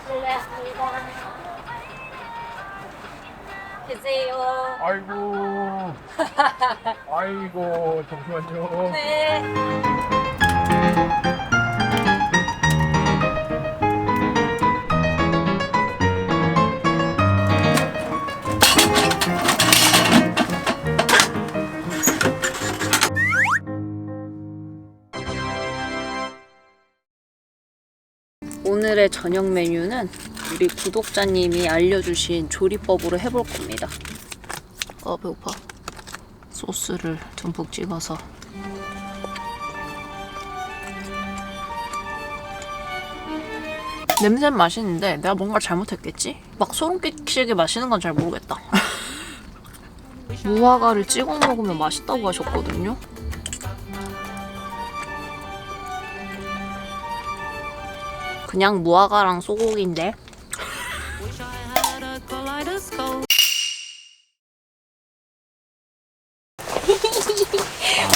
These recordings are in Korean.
실례합니다. 계세요. 아이고. 아이고, 잠시만요. 네. 오늘의 저녁 메뉴는 우리 구독자님이 알려주신 조리법으로 해볼 겁니다. 배고파. 소스를 듬뿍 찍어서. 냄새는 맛있는데 내가 뭔가 잘못했겠지? 막 소름 끼치게 마시는 건 잘 모르겠다. 무화과를 찍어 먹으면 맛있다고 하셨거든요. 그냥 무화과랑 소고기인데.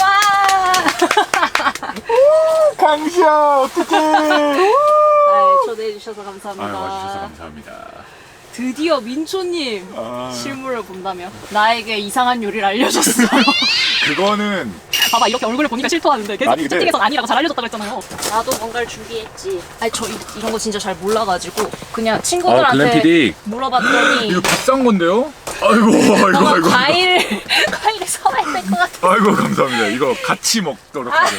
와! 강시야, 어떡해. 초대해주셔서 감사합니다. 와주셔서 감사합니다. 드디어 민초님 실물을 본다며 나에게 이상한 요리를 알려줬어요. 그거는 봐봐, 이렇게 얼굴을 보니까 싫어하는데 계속 아니, 근데- 채팅에서 아니라고 잘 알려줬다고 했잖아요. 나도 뭔가를 준비했지. 아니 저 이런 거 진짜 잘 몰라가지고 그냥 친구들한테 글램피디. 물어봤더니 이거 비싼 건데요? 아이고. 과일을 사와야 될 것 같아. 아이고, 감사합니다. 이거 같이 먹도록 하겠습니다.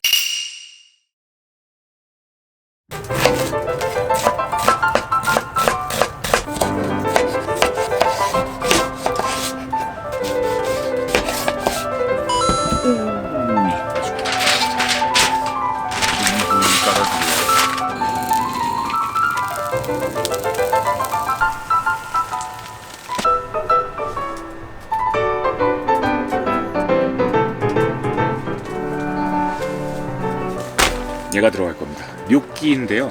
얘가 들어갈 겁니다. 뇨끼인데요.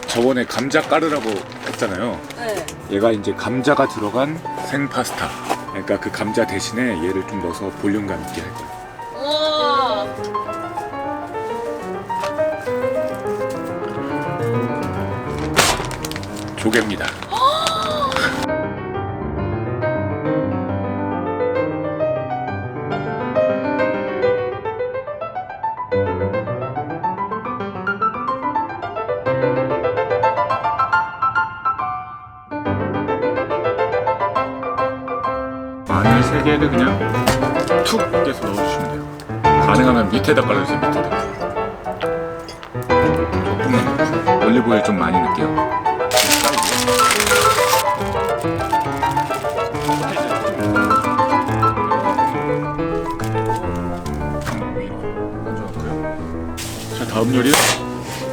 저번에 감자 까르라고 했잖아요. 네. 얘가 이제 감자가 들어간 생파스타. 그러니까 그 감자 대신에 얘를 좀 넣어서 볼륨감 있게 할 거예요. 우와. 조개입니다. 마늘 3개를 그냥 툭 깨서 넣어주시면 돼요. 가능하면 밑에다 깔아주세요. 밑에다. 조금만 넣고 올리브오일 좀 많이 넣을게요. 자, 다음 요리는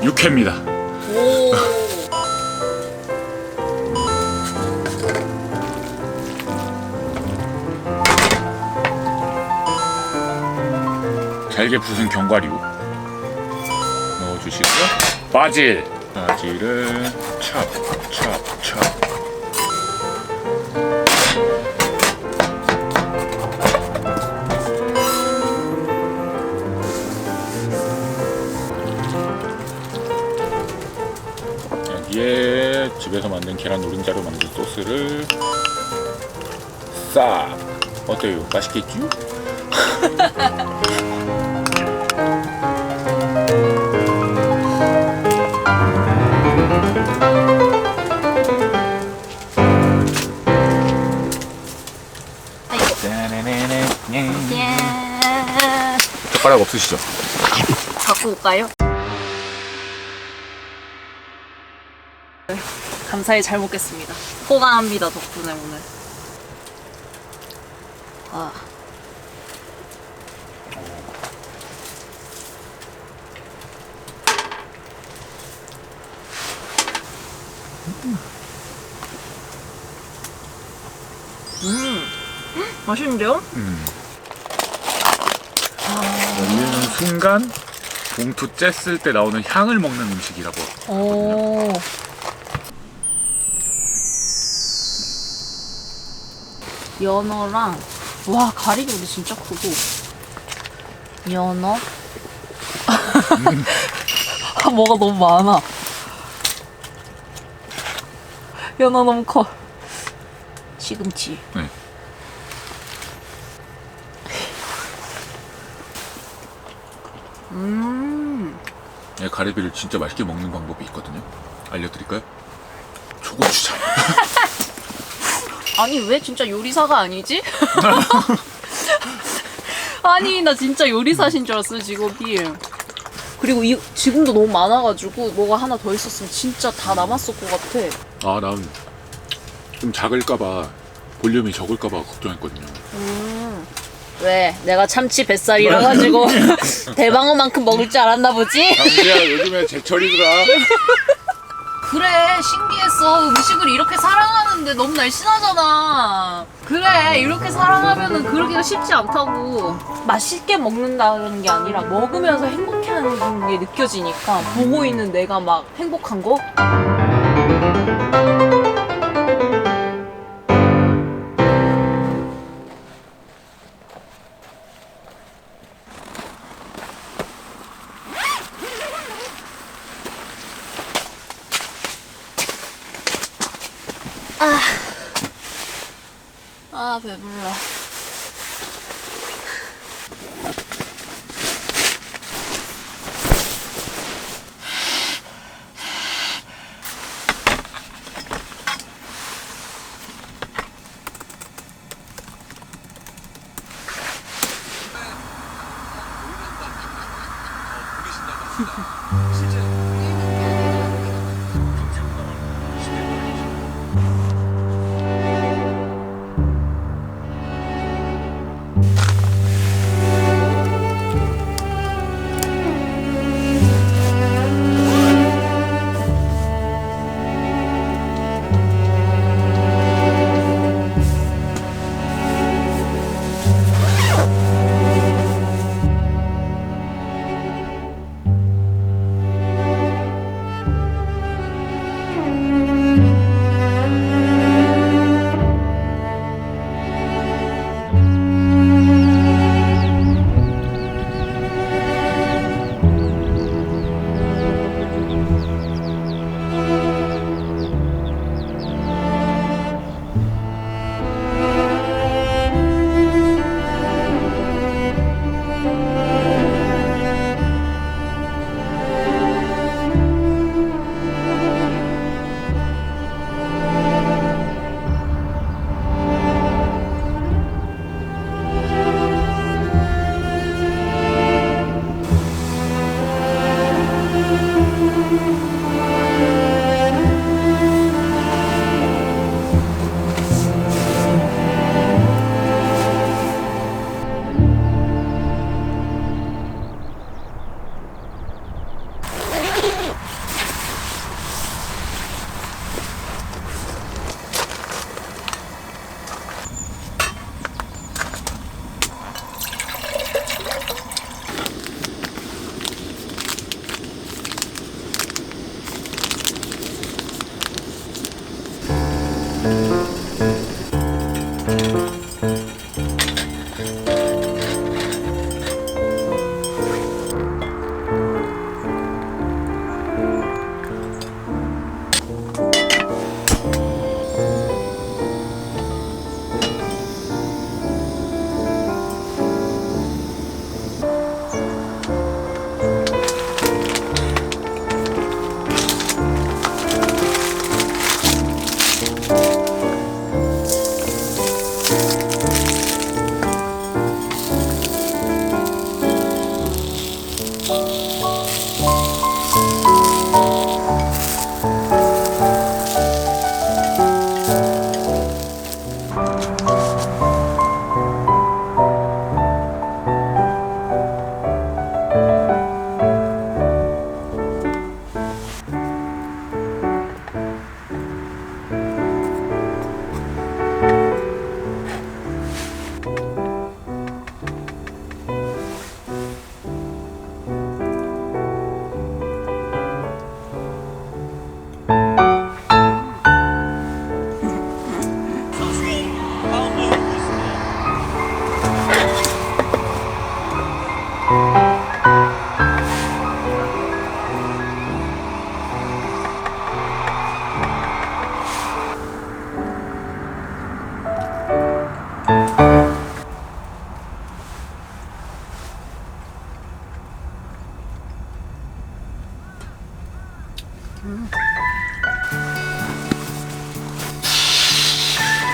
육회입니다. 오. 잘게 부순 견과류 넣어주시고요. 바질을 찹. 여기에 집에서 만든 계란 노른자로 만든 소스를 싹. 어때요? 맛있겠지? 예. 젓가락 없으시죠? 갖고 올까요? 감사히 잘 먹겠습니다. 호강합니다 덕분에 오늘. 아. 맛있는데요? 열리는 순간 봉투 쬐을 때 나오는 향을 먹는 음식이라고. 오. 연어랑 와 가리비도 진짜 크고 연어 뭐가 너무 많아. 연어 너무 커. 시금치. 네. 네, 가리비를 진짜 맛있게 먹는 방법이 있거든요. 알려드릴까요? 초고추장. 아니 왜 진짜 요리사가 아니지? 아니 나 진짜 요리사신 줄 알았어 직업이. 그리고 지금도 너무 많아가지고 뭐가 하나 더 있었으면 진짜 다 남았을 것 같아. 아, 난 좀 작을까봐, 볼륨이 적을까봐 걱정했거든요. 왜? 내가 참치 뱃살이라 가지고 대방어만큼 먹을 줄 알았나 보지? 당시야 요즘에 제철이더라. 그래 신기했어. 음식을 이렇게 사랑하는데 너무 날씬하잖아. 그래 이렇게 사랑하면은 그러기가 쉽지 않다고. 맛있게 먹는다는 게 아니라 먹으면서 행복해하는 게 느껴지니까 보고 있는 내가 막 행복한 거? 아 배불러.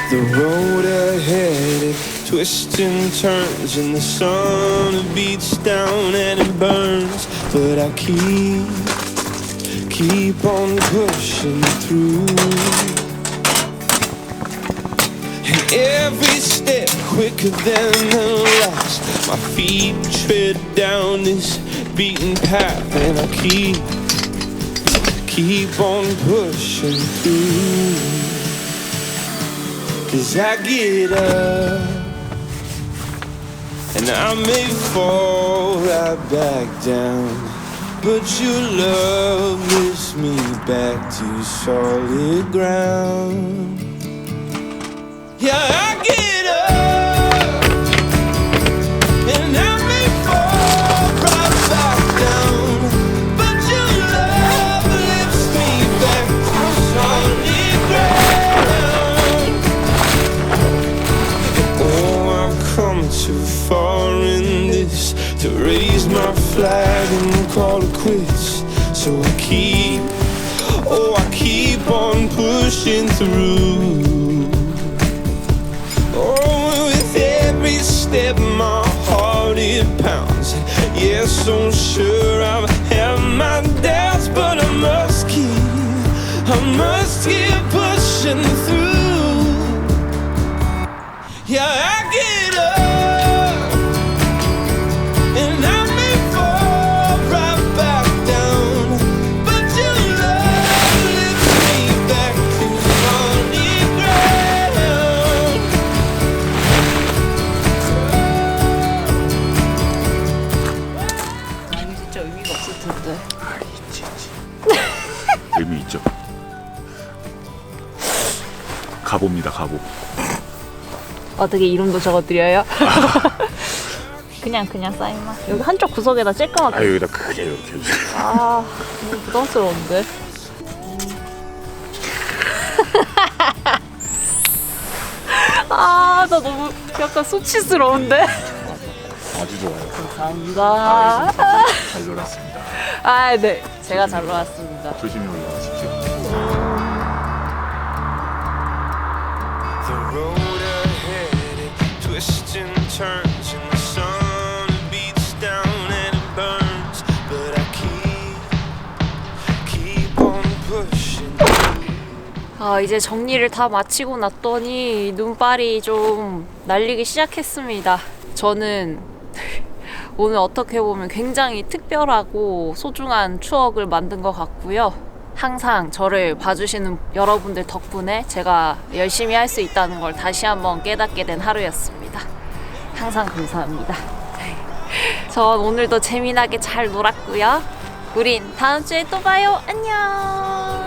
The road ahead, it twists and turns, and the sun it beats down and it burns. But I keep on pushing through. And every step quicker than the last. My feet tread down this beaten path, and I keep on pushing through. 'Cause I get up and I may fall right back down, but your love lifts me back to solid ground. Yeah, I get up and I may fall right back down, but your love lifts me back to solid ground. Oh, I've come too far in this to raise my flag and call it quits. So I keep on pushing through. Oh, with every step my heart it pounds. Yes, so sure I have my doubts, but I must keep pushing through. Yeah, I get up and I may fall right back down, but your love lifts me back to solid ground. 아니 진짜 의미가 없을 텐데. 의미 있죠. 가봅니다, 가보. 어떻게 이름도 적어드려요? 그냥 사인만. 여기 한쪽 구석에다 쬐끄맣게. 아, 여기다 크게 이렇게 해주세요. 아, 너무 부담스러운데. 아, 나 너무 약간 수치스러운데. 아주 좋아요. 감사합니다. 잘 놀았습니다. 아, 네, 제가 잘 놀았습니다. 조심히 올라가십시오. The road ahead, it twists and turns, and the sun it beats down and it burns. But I keep on pushing. 이제 정리를 다 마치고 났더니 눈발이 좀 날리기 시작했습니다. 저는 오늘 어떻게 보면 굉장히 특별하고 소중한 추억을 만든 것 같고요. 항상 저를 봐주시는 여러분들 덕분에 제가 열심히 할 수 있다는 걸 다시 한번 깨닫게 된 하루였습니다. 항상 감사합니다. 전 오늘도 재미나게 잘 놀았고요. 우린 다음 주에 또 봐요. 안녕.